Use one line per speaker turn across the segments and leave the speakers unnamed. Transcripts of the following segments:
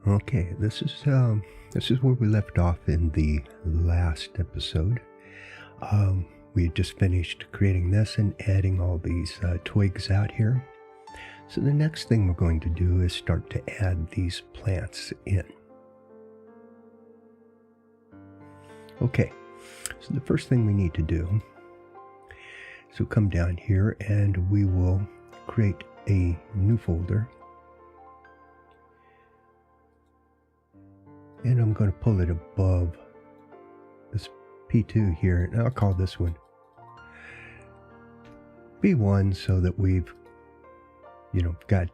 Okay, this is where we left off in the last episode. We had just finished creating this and adding all these twigs out here. So the next thing we're going to do is start to add these plants in. Okay, so the first thing we need to do, so come down here and we will create a new folder. And I'm going to pull it above this P2 here, and I'll call this one P1 so that we've, got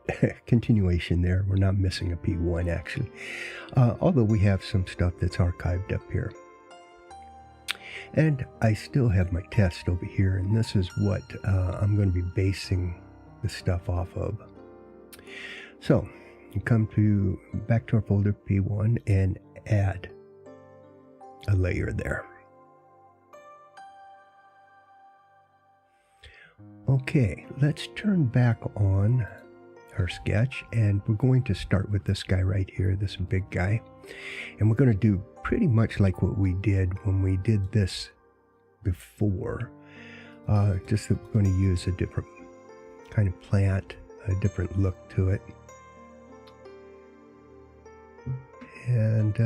continuation there. We're not missing a P1 actually, although we have some stuff that's archived up here. And I still have my test over here, and this is what I'm going to be basing the stuff off of. So you come back to our folder P1 and add a layer there. Okay, let's turn back on our sketch, and we're going to start with this guy right here, this big guy. And we're going to do pretty much like what we did when we did this before, just that we're going to use a different kind of plant, a different look to it. And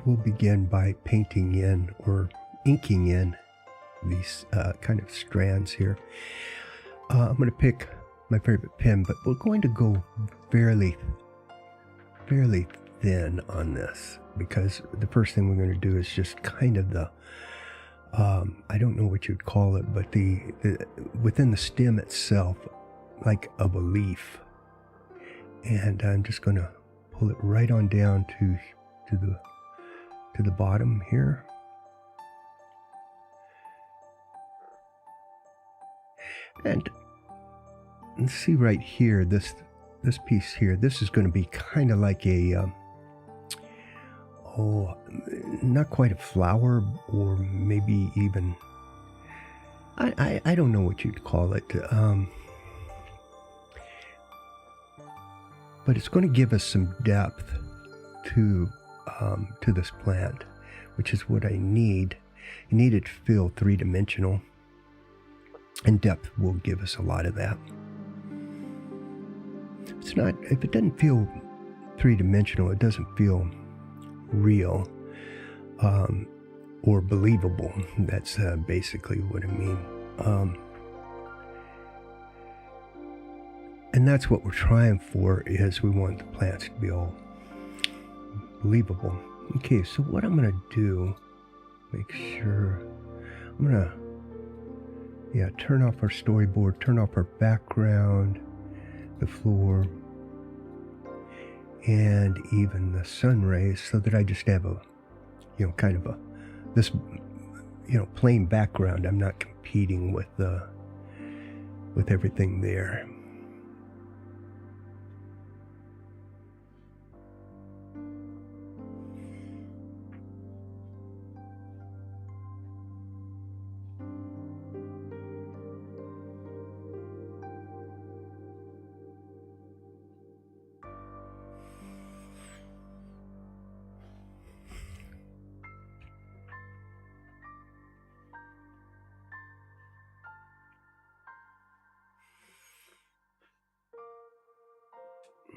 we'll begin by painting in or inking in these kind of strands here. I'm going to pick my favorite pen, but we're going to go fairly thin on this, because the first thing we're going to do is just kind of the I don't know what you'd call it, but the within the stem itself, like of a leaf. And I'm just going to pull it right on down to the bottom here. And see right here, this piece here, this is going to be kind of like a not quite a flower, or maybe even I don't know what you'd call it, but it's going to give us some depth to this plant, which is what I need. I need it to feel three-dimensional, and depth will give us a lot of that. If it doesn't feel three-dimensional, it doesn't feel real or believable. That's basically what I mean. And that's what we're trying for, is we want the plants to be all believable. Okay, so what I'm going to do, make sure, I'm going to, turn off our storyboard, turn off our background, the floor, and even the sun rays, so that I just have a, kind of this plain background. I'm not competing with everything there.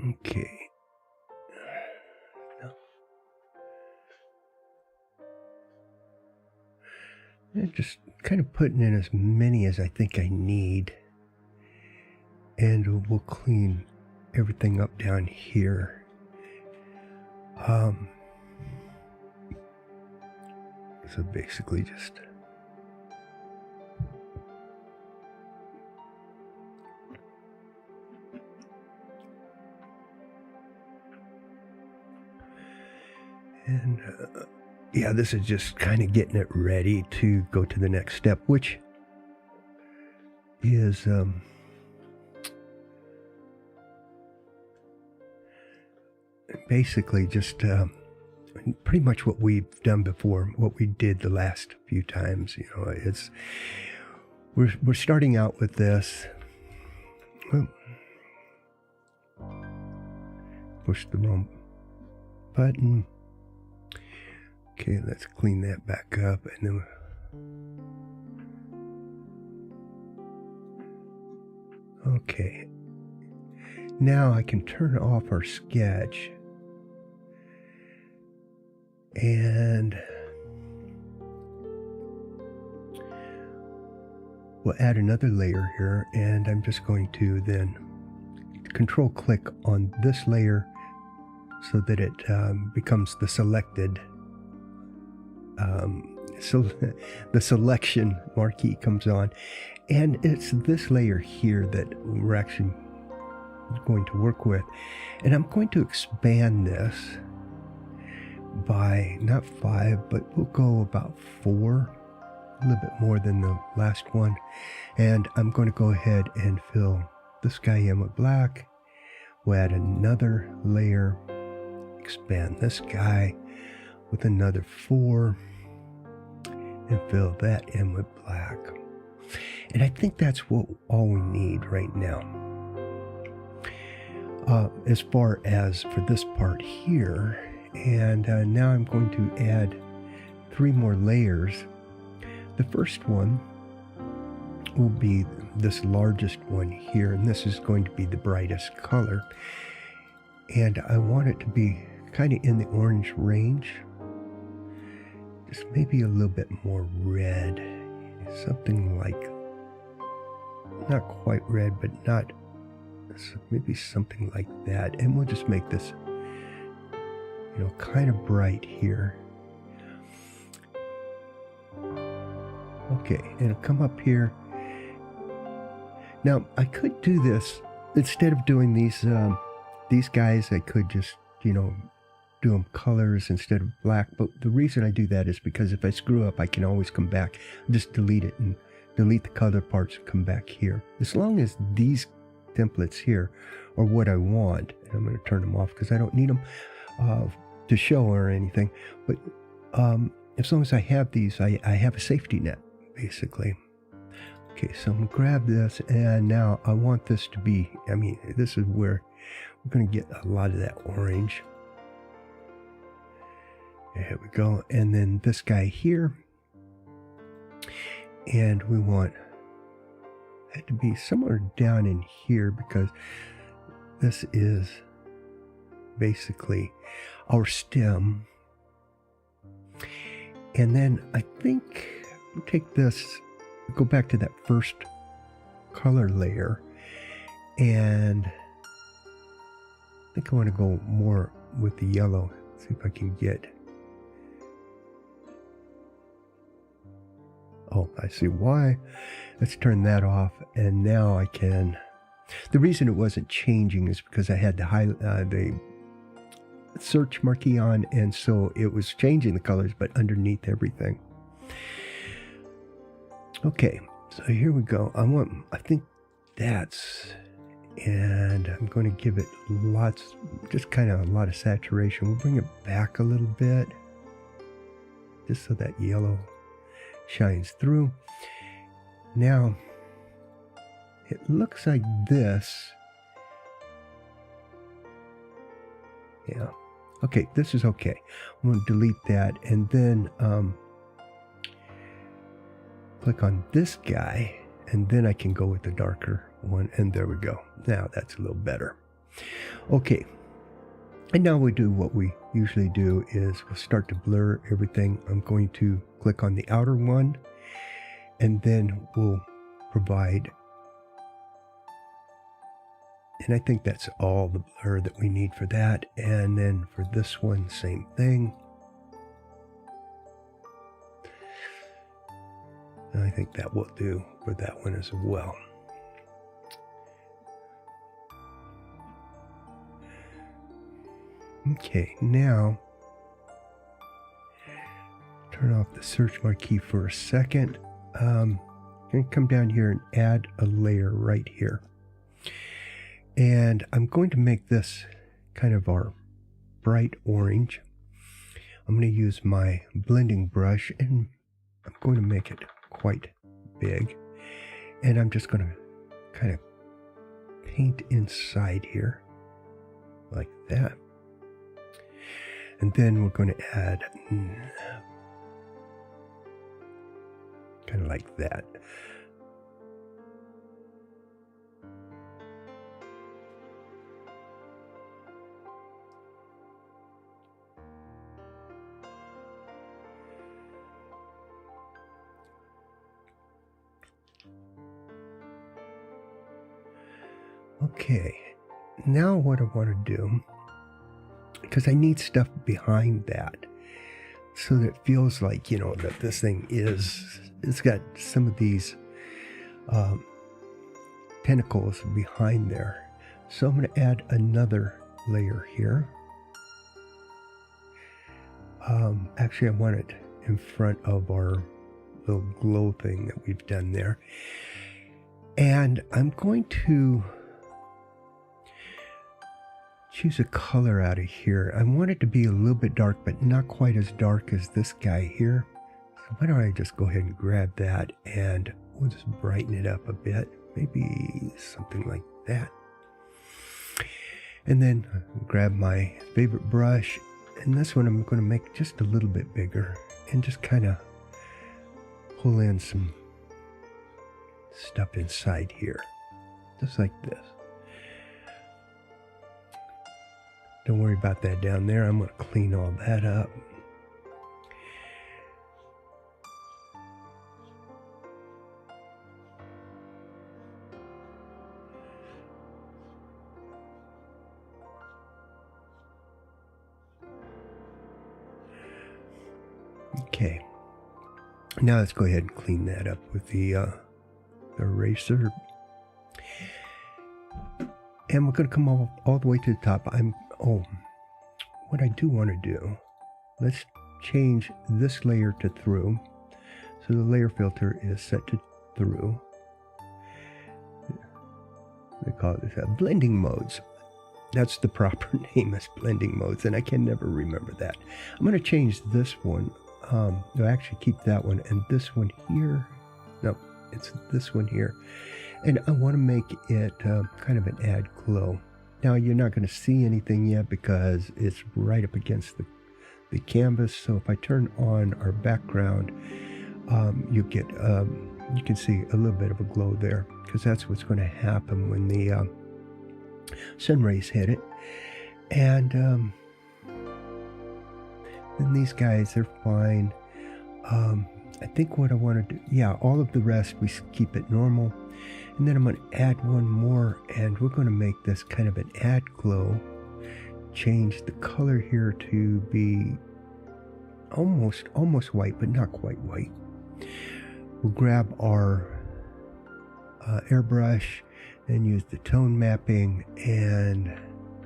Okay. And just kind of putting in as many as I think I need. And we'll clean everything up down here. So basically just this is just kind of getting it ready to go to the next step, which is basically just pretty much what we've done before, what we did the last few times. It's we're starting out with this. Push the wrong button. Okay, let's clean that back up, and then okay. Now I can turn off our sketch, and we'll add another layer here, and I'm just going to then control click on this layer so that it becomes the selected, so the selection marquee comes on, and it's this layer here that we're actually going to work with. And I'm going to expand this by not 5, but we'll go about 4, a little bit more than the last one. And I'm going to go ahead and fill this guy in with black. We'll add another layer, expand this guy with another 4, and fill that in with black. And I think that's all we need right now. As far as for this part here, and now I'm going to add 3 more layers. The first one will be this largest one here, and this is going to be the brightest color, and I want it to be kind of in the orange range, just maybe a little bit more red, something like, not quite red, but not, maybe something like that. And we'll just make this, you know, kind of bright here. Okay, and it'll come up here. Now I could do this instead of doing these guys. I could just, you know, do them colors instead of black. But the reason I do that is because if I screw up, I can always come back, just delete it and delete the color parts and come back here. As long as these templates here are what I want, and I'm going to turn them off because I don't need them to show or anything. But as long as I have these, I have a safety net, basically. Okay, so I'm going to grab this, and now I want this to be, I mean, this is where we're going to get a lot of that orange. There we go. And then this guy here, and we want that to be somewhere down in here, because this is basically our stem. And then I think we'll take this, go back to that first color layer, and I think I want to go more with the yellow. See if I can get, oh, I see why. Let's turn that off, and now I can, the reason it wasn't changing is because I had the search marquee on, and so it was changing the colors, but underneath everything. Okay, so here we go. I think that's, and I'm going to give it lots, just kind of a lot of saturation. We'll bring it back a little bit, just so that yellow shines through. Now, it looks like this. Yeah. Okay, this is okay. I'm going to delete that, and then click on this guy, and then I can go with the darker one, and there we go. Now that's a little better. Okay, and now we do what we usually do, is we'll start to blur everything. I'm going to click on the outer one, and then we'll provide, and I think that's all the blur that we need for that. And then for this one, same thing. I think that will do for that one as well. Okay, now turn off the search marquee for a second. I'm going to come down here and add a layer right here. And I'm going to make this kind of our bright orange. I'm going to use my blending brush, and I'm going to make it quite big. And I'm just going to kind of paint inside here like that. And then we're going to add kind of like that. Okay, now what I want to do, because I need stuff behind that so that it feels like, you know, that this thing it's got some of these tentacles behind there. So I'm going to add another layer here. Actually, I want it in front of our little glow thing that we've done there. And I'm going to choose a color out of here. I want it to be a little bit dark, but not quite as dark as this guy here. So why don't I just go ahead and grab that and we'll just brighten it up a bit. Maybe something like that. And then grab my favorite brush. And this one I'm going to make just a little bit bigger and just kind of pull in some stuff inside here. Just like this. Don't worry about that down there. I'm going to clean all that up. Okay. Now let's go ahead and clean that up with the eraser. And we're going to come all the way to the top. What I do want to do, let's change this layer to through. So the layer filter is set to through. They call this blending modes. That's the proper name, is blending modes, and I can never remember that. I'm going to change this one. No, actually keep that one, and this one here. No, it's this one here. And I want to make it kind of an add glow. Now you're not going to see anything yet because it's right up against the canvas. So if I turn on our background, you can see a little bit of a glow there, because that's what's going to happen when the sun rays hit it. And then these guys, they're fine. I think what I want to do, yeah, all of the rest we keep it normal. And then I'm going to add one more, and we're going to make this kind of an add glow. Change the color here to be almost white, but not quite white. We'll grab our airbrush and use the tone mapping, and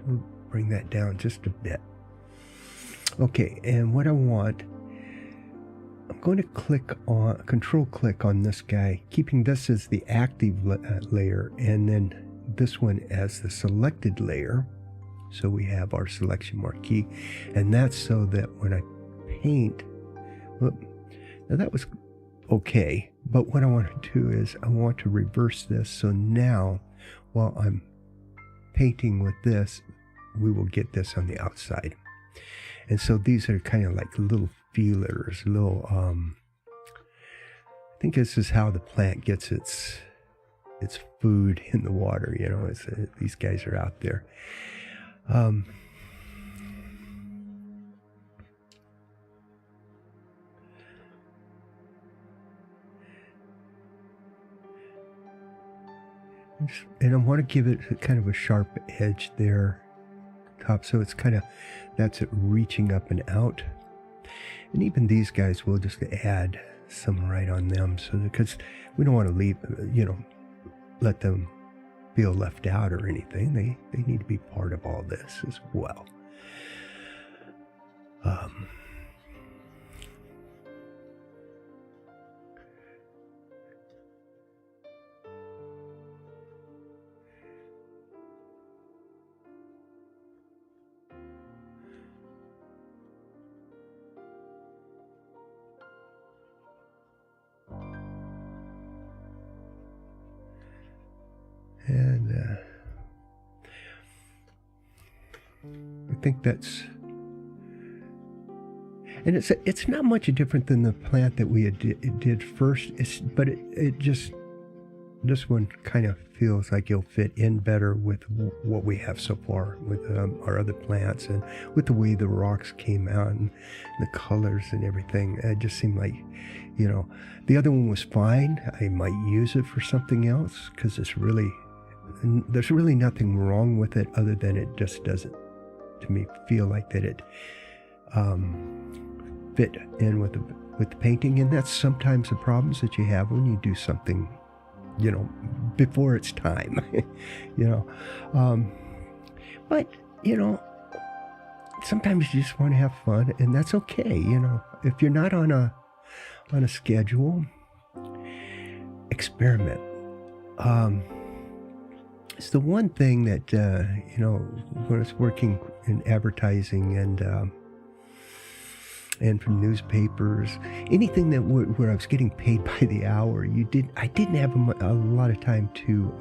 we'll bring that down just a bit. Okay, and what I want, I'm going to control click on this guy, keeping this as the active layer, and then this one as the selected layer. So we have our selection marquee, and that's so that when I paint, well, now that was okay, but what I want to do is I want to reverse this. So now while I'm painting with this, we will get this on the outside. And so these are kind of like little feelers, little, I think this is how the plant gets its food in the water, you know, these guys are out there. And I want to give it kind of a sharp edge there, top, so it's kind of, that's it reaching up and out. And even these guys, we'll just add some right on them, so because we don't want to leave, you know, let them feel left out or anything. They need to be part of all this as well. And think that's, and it's not much different than the plant that we did first. But it just, this one kind of feels like it'll fit in better with what we have so far with our other plants, and with the way the rocks came out and the colors and everything. It just seemed like, you know, the other one was fine. I might use it for something else because there's really nothing wrong with it, other than it just doesn't, to me, feel like that it fit in with the painting. And that's sometimes the problems that you have when you do something, you know, before it's time. You know, but you know, sometimes you just want to have fun, and that's okay. You know, if you're not on a schedule, experiment. It's the one thing that you know, when I was working in advertising and from newspapers, anything that where I was getting paid by the hour, I didn't have a lot of time to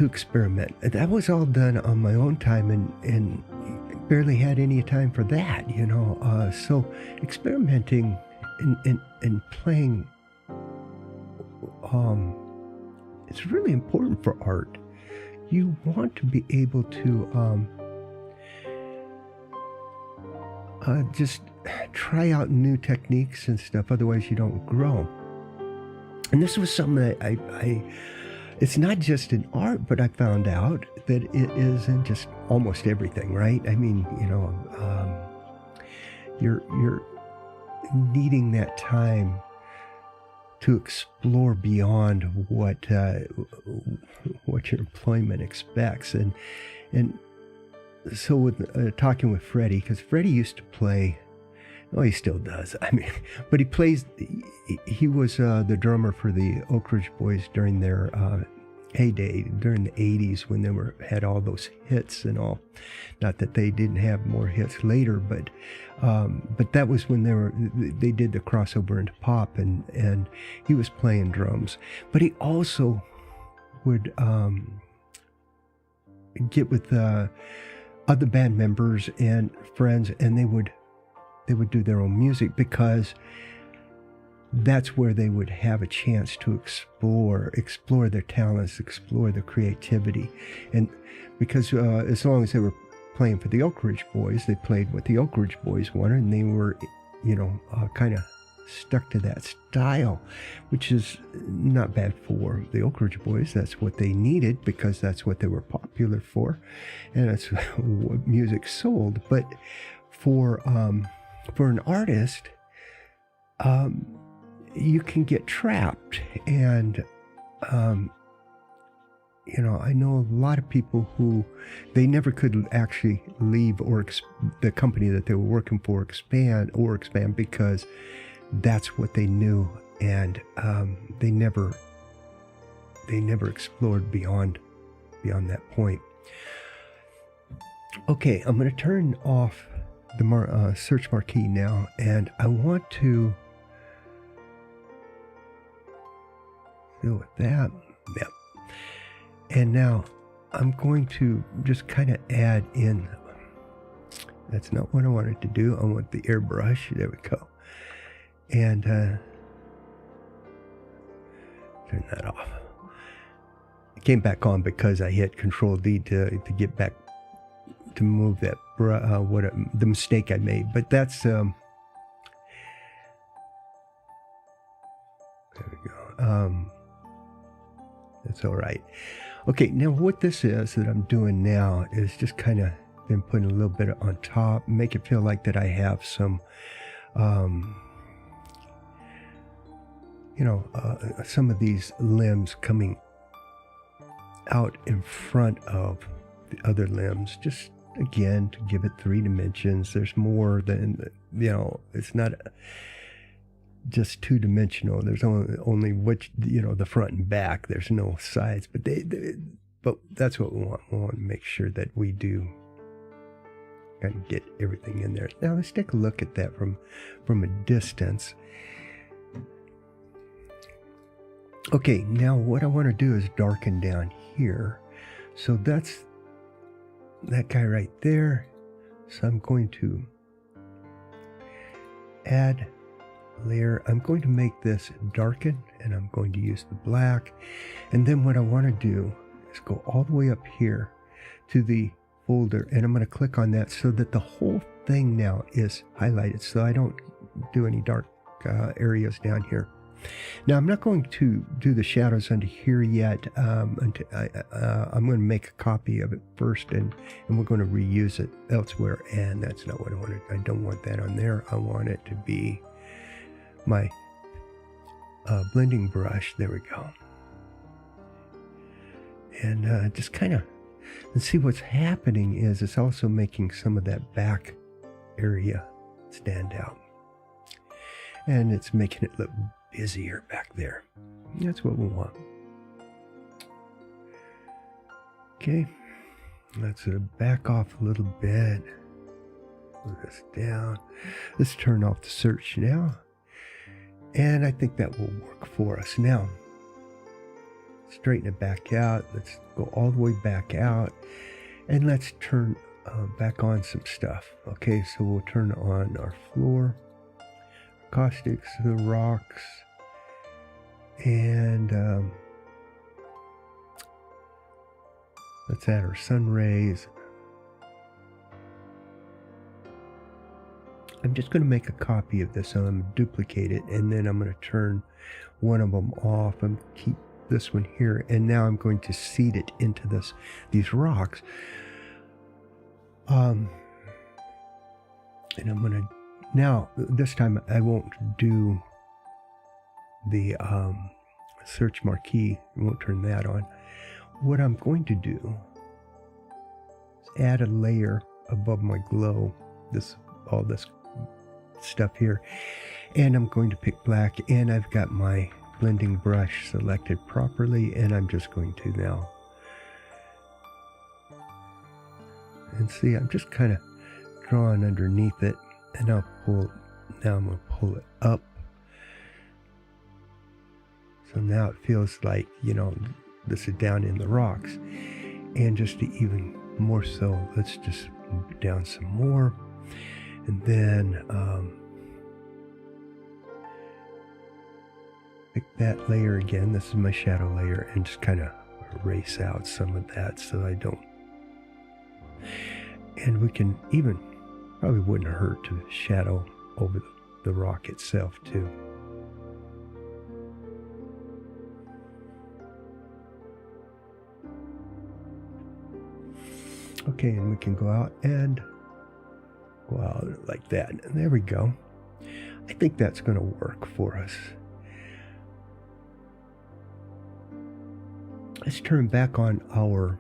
experiment. That was all done on my own time, and barely had any time for that, you know. So experimenting and playing, it's really important for art. You want to be able to just try out new techniques and stuff, otherwise you don't grow. And this was something that it's not just in art, but I found out that it is in just almost everything, right? I mean, you know, you're needing that time to explore beyond what your employment expects. And so with talking with Freddie, because Freddie used to play, well, he still does, I mean, but he was the drummer for the Oak Ridge Boys during their heyday, during the 80s, when they had all those hits and all. Not that they didn't have more hits later, but that was when they did the crossover into pop, and he was playing drums. But he also would get with other band members and friends, and they would do their own music, because that's where they would have a chance to explore their talents, explore their creativity. And because as long as they were playing for the Oak Ridge Boys, they played what the Oak Ridge Boys wanted, and they were, you know, kind of stuck to that style, which is not bad for the Oak Ridge Boys. That's what they needed, because that's what they were popular for, and that's what music sold. But for an artist, you can get trapped. And you know, I know a lot of people who they never could actually leave the company that they were working for, expand because that's what they knew, and they never explored beyond that point. Okay, I'm going to turn off the search marquee now, and I want to deal with that. Yep. And now I'm going to just kind of add in. That's not what I wanted to do. I want the airbrush. There we go. And turn that off. It came back on because I hit Control D to get back to move that the mistake I made. But that's there we go. That's all right. Okay, now what this is that I'm doing now is just kind of been putting a little bit on top, make it feel like that I have some you know, some of these limbs coming out in front of the other limbs, just again to give it 3 dimensions. There's more than, you know, it's not just 2-dimensional. There's only which, you know, the front and back. There's no sides, but but that's what we want. We want to make sure that we do kind of get everything in there. Now let's take a look at that from a distance. Okay, now what I want to do is darken down here. So that's that guy right there. So I'm going to add layer. I'm going to make this darken, and I'm going to use the black. And then what I want to do is go all the way up here to the folder, and I'm going to click on that so that the whole thing now is highlighted, so I don't do any dark areas down here. Now I'm not going to do the shadows under here yet. I'm going to make a copy of it first, and we're going to reuse it elsewhere, and that's not what I wanted. I don't want that on there. I want it to be my blending brush. There we go. And just kind of, and see what's happening is it's also making some of that back area stand out. And it's making it look busier back there. That's what we want. Okay, let's back off a little bit. Move this down. Let's turn off the search now. And I think that will work for us. Now, straighten it back out. Let's go all the way back out. And let's turn back on some stuff. Okay, so we'll turn on our floor, caustics, the rocks, and let's add our sun rays. I'm just going to make a copy of this, so I'm going to duplicate it, and then I'm going to turn one of them off and keep this one here, and now I'm going to seed it into these rocks. And I'm going to, now this time I won't do the search marquee. I won't turn that on. What I'm going to do is add a layer above my glow, all this stuff here, and I'm going to pick black, and I've got my blending brush selected properly, and I'm just going to now, and see, I'm just kind of drawing underneath it, and now I'm going to pull it up. So now it feels like, you know, this is down in the rocks. And just to even more so, let's just move it down some more. And then pick that layer again. This is my shadow layer, and just kind of erase out some of that so I don't. And we can even, probably wouldn't hurt to shadow over the rock itself too. Okay, and we can go out like that. And there we go. I think that's going to work for us. Let's turn back on our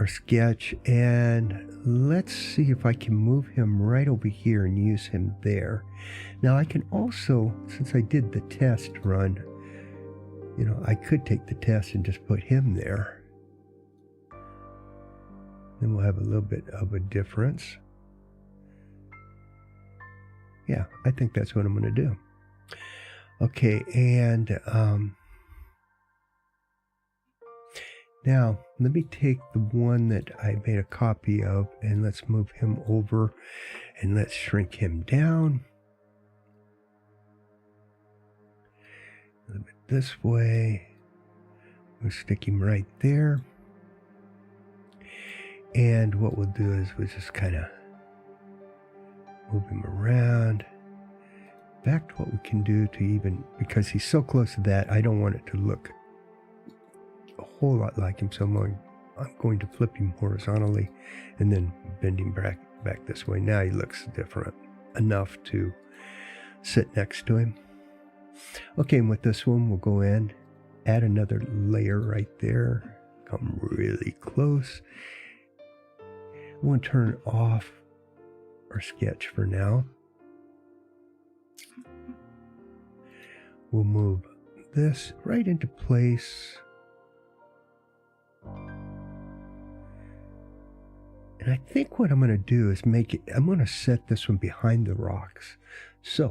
sketch, and let's see if I can move him right over here and use him there. Now I can also, since I did the test run, you know, I could take the test and just put him there. Then we'll have a little bit of a difference. Yeah, I think that's what I'm going to do. Okay, and now let me take the one that I made a copy of, and let's move him over, and let's shrink him down a little bit this way. We'll stick him right there. And what we'll do is we'll just kind of move him around. Back to what we can do to even, because he's so close to that, I don't want it to look a whole lot like him. So I'm going to flip him horizontally and then bend him back this way. Now he looks different enough to sit next to him. Okay, and with this one, we'll go in, add another layer right there, come really close. I want to turn off our sketch for now. We'll move this right into place. And I think what I'm going to do is I'm going to set this one behind the rocks. So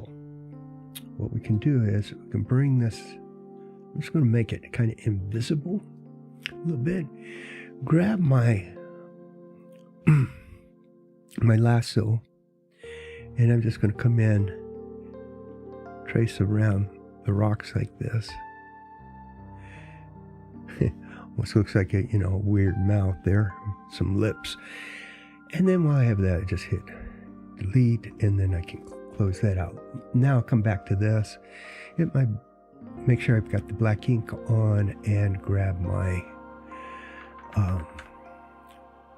what we can do is we can bring this, I'm just going to make it kind of invisible a little bit. grab my my lasso, and I'm just going to come in, trace around the rocks like this. Almost looks like a, a weird mouth there, some lips. And then while I have that, I just hit delete, and then I can close that out. Now I'll come back to this, make sure I've got the black ink on, and grab my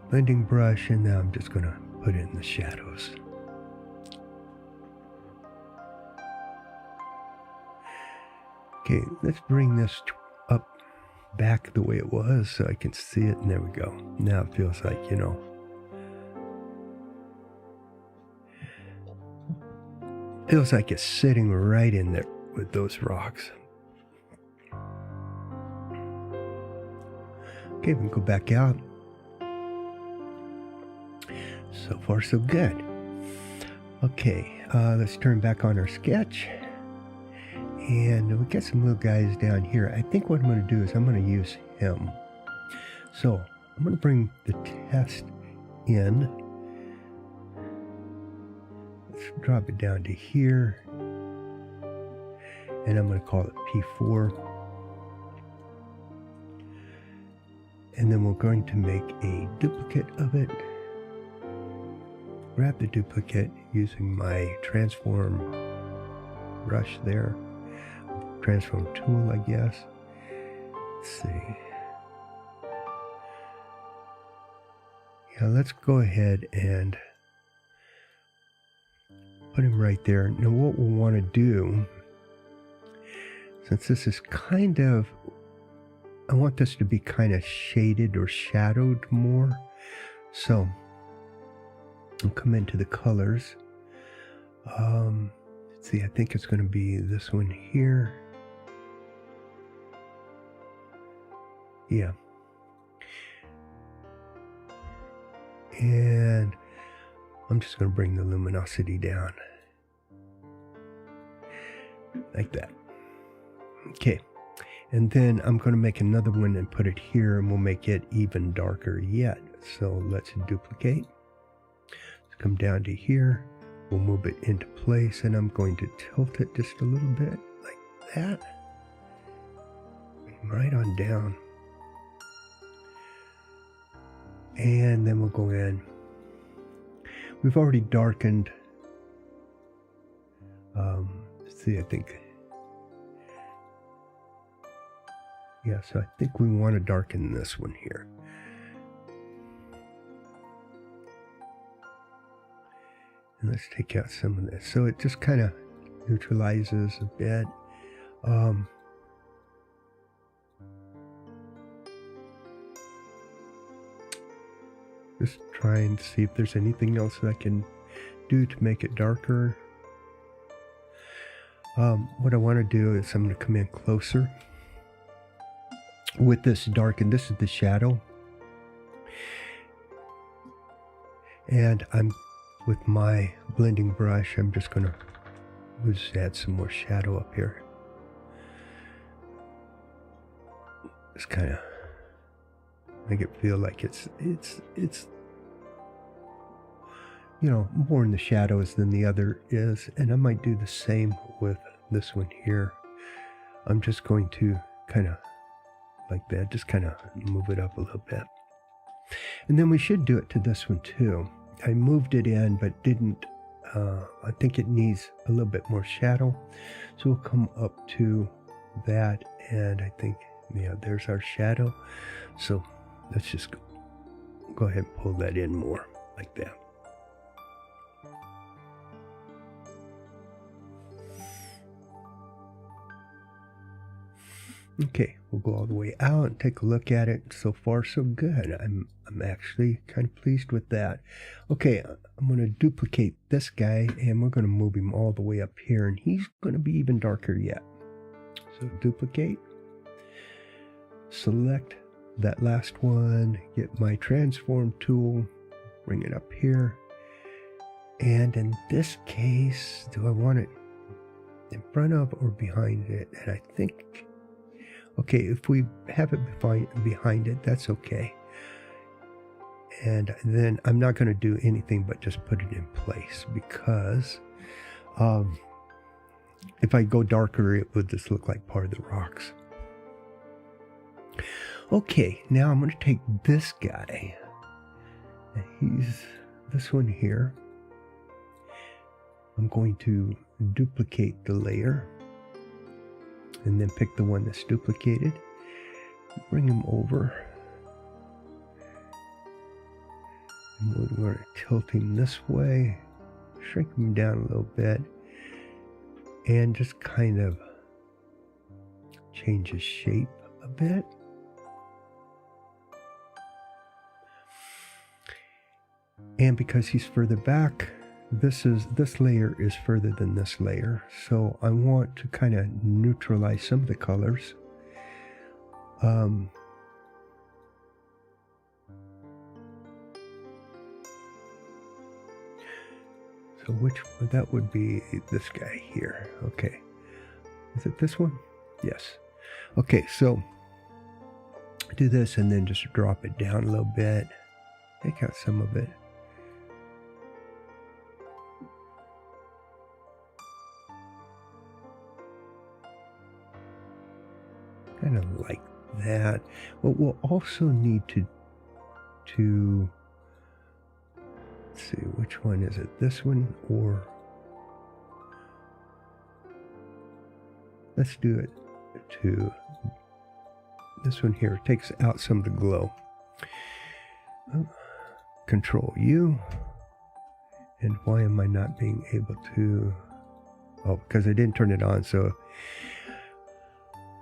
blending brush, and now I'm just going to put in the shadows. Okay, let's bring this up back the way it was so I can see it, and there we go. Now it feels like, feels like it's sitting right in there with those rocks. Okay, we can go back out. So far, so good. Okay, let's turn back on our sketch. And we got some little guys down here. I think what I'm going to do is I'm going to use him. So I'm going to bring the test in. Let's drop it down to here. And I'm going to call it P4. And then we're going to make a duplicate of it. Grab the duplicate using my transform brush there. Transform tool, I guess. Let's see. Yeah, let's go ahead and put him right there. Now what we'll want to do, since this is kind of, I want this to be kind of shaded or shadowed more. So I'll come into the colors. Let's see, I think it's going to be this one here. Yeah. And I'm just going to bring the luminosity down. Like that. Okay. And then I'm going to make another one and put it here, and we'll make it even darker yet. So let's duplicate. Let's come down to here. We'll move it into place, and I'm going to tilt it just a little bit like that. Right on down. And then we'll go in. We've already darkened. Let's see, I think. Yeah, so I think we want to darken this one here. And let's take out some of this. So it just kind of neutralizes a bit. Just trying to see if there's anything else that I can do to make it darker. What I want to do is I'm going to come in closer with this darken. This is the shadow. And with my blending brush, I'm just going to just add some more shadow up here. Just kind of make it feel like it's more in the shadows than the other is. And I might do the same with this one here. I'm just going to kind of like that, just kind of move it up a little bit. And then we should do it to this one too. I moved it in but didn't, I think it needs a little bit more shadow. So we'll come up to that, and I think, yeah, there's our shadow. So let's just go ahead and pull that in more like that. Okay, we'll go all the way out and take a look at it. So far, so good. I'm actually kind of pleased with that. Okay, I'm going to duplicate this guy, and we're going to move him all the way up here, and he's going to be even darker yet. So duplicate, select that last one, get my transform tool, bring it up here. And in this case, do I want it in front of or behind it? And I think, okay, if we have it behind it, that's okay. And then I'm not going to do anything but just put it in place, because if I go darker, it would just look like part of the rocks. Okay, now I'm going to take this guy. He's this one here. I'm going to duplicate the layer and then pick the one that's duplicated. Bring him over. And we're going to tilt him this way, shrink him down a little bit, and just kind of change his shape a bit. And because he's further back, this layer is further than this layer. So I want to kind of neutralize some of the colors. So that would be this guy here. Okay. Is it this one? Yes. Okay, so do this and then just drop it down a little bit. Take out some of it. Kind of like that. What we'll also need to let's see, which one is it? This one, or let's do it to this one here. It takes out some of the glow. Control U. And why am I not being able to? Oh, because I didn't turn it on. So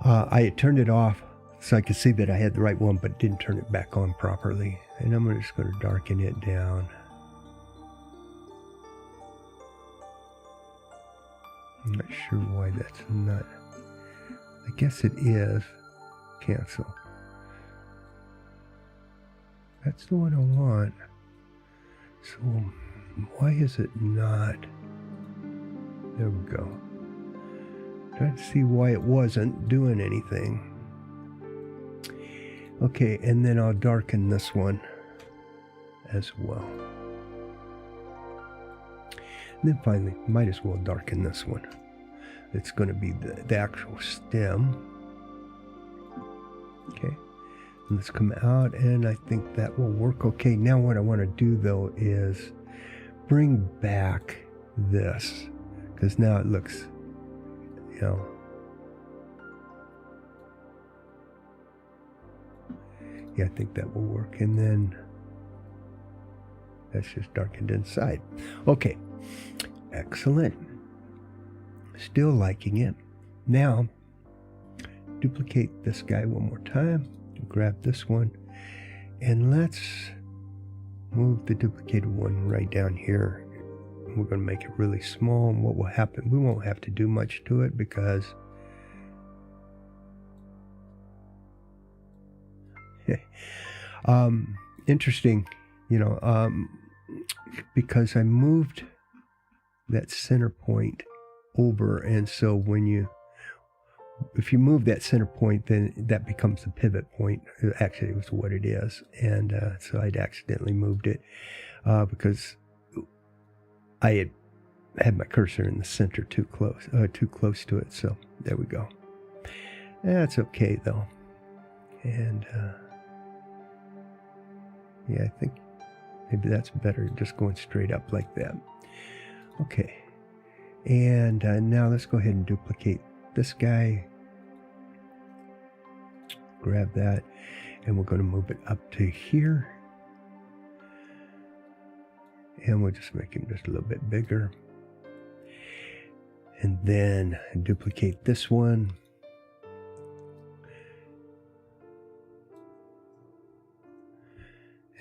I had turned it off so I could see that I had the right one, but didn't turn it back on properly. And I'm just going to darken it down. I'm not sure why that's not. I guess it is. Cancel. That's the one I want. So why is it not? There we go. Trying to see why it wasn't doing anything. Okay, and then I'll darken this one as well. And then finally, might as well darken this one. It's going to be the actual stem. Okay, and let's come out, and I think that will work okay. Now what I want to do though is bring back this, because now it looks, you know, yeah, I think that will work. And then that's just darkened inside. Okay, excellent. Still liking it. Now, duplicate this guy one more time. Grab this one, and let's move the duplicated one right down here. We're going to make it really small, and what will happen, we won't have to do much to it because interesting, you know, because I moved that center point over, and so if you move that center point, then that becomes the pivot point. Actually, it was what it is, and so I'd accidentally moved it because I had my cursor in the center too close to it. So there we go. That's okay though, and yeah, I think maybe that's better, just going straight up like that. Okay, and now let's go ahead and duplicate this guy. Grab that, and we're going to move it up to here. And we'll just make him just a little bit bigger. And then duplicate this one.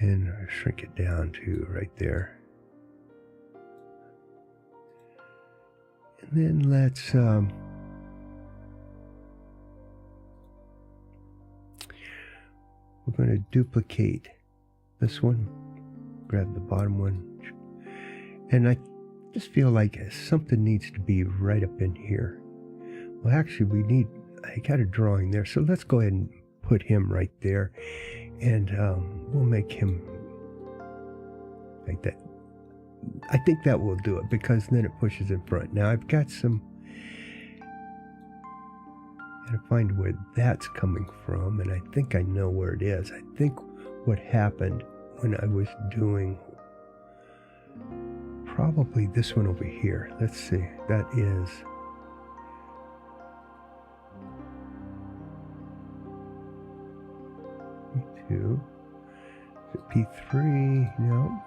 And shrink it down to right there. And then let's we're going to duplicate this one, grab the bottom one, and I just feel like something needs to be right up in here. Well, actually, I got a drawing there, so let's go ahead and put him right there, and we'll make him like that. I think that will do it because then it pushes in front. Now I've got some, gotta find where that's coming from, and I think I know where it is. I think what happened when I was doing probably this one over here. Let's see, that is P2. Is it P3? No.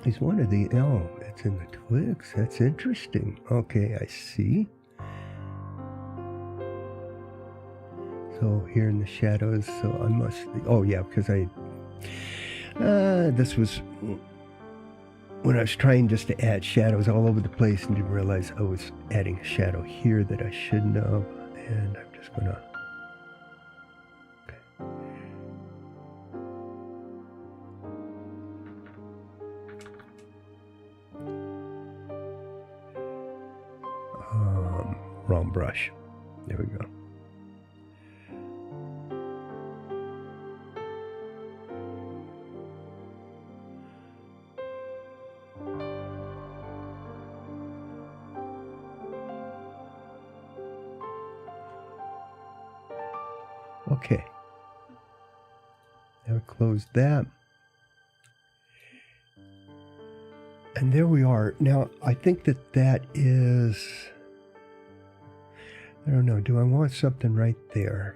Is one of the, oh, it's in the twigs. That's interesting. Okay, I see. So here in the shadows, so I must, oh yeah, because this was when I was trying just to add shadows all over the place and didn't realize I was adding a shadow here that I shouldn't have. And I'm just gonna, wrong brush. There we go. Okay. Now close that. And there we are. Now, I think that is, I don't know, do I want something right there?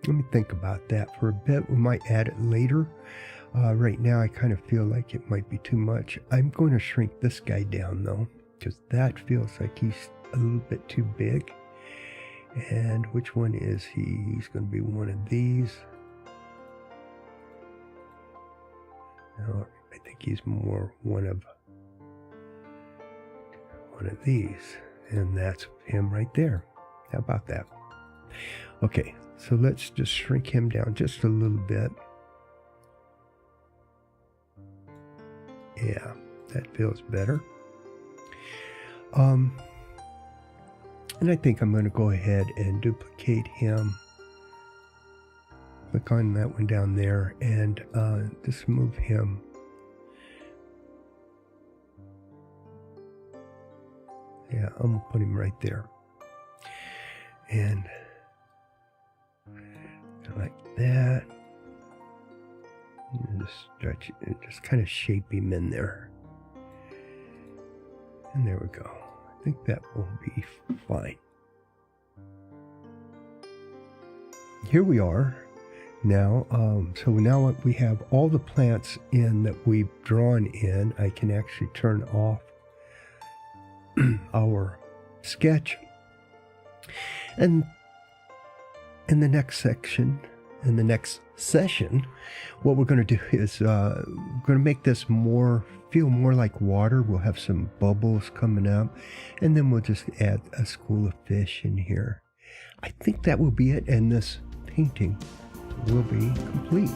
Let me think about that for a bit. We might add it later. Right now, I kind of feel like it might be too much. I'm going to shrink this guy down, though, because that feels like he's a little bit too big. And which one is he? He's going to be one of these. No, I think he's more one of these. And that's him right there. How about that? Okay, so let's just shrink him down just a little bit. Yeah, that feels better. And I think I'm going to go ahead and duplicate him. Click on that one down there and just move him. Yeah, I'm going to put him right there. And like that. And just stretch it, just kind of shape him in there. And there we go. I think that will be fine. Here we are now. So now we have all the plants in that we've drawn in. I can actually turn off our sketch. And in the next section, in the next session, what we're going to do is we're going to make this feel more like water. We'll have some bubbles coming up, and then we'll just add a school of fish in here. I think that will be it, and this painting will be complete.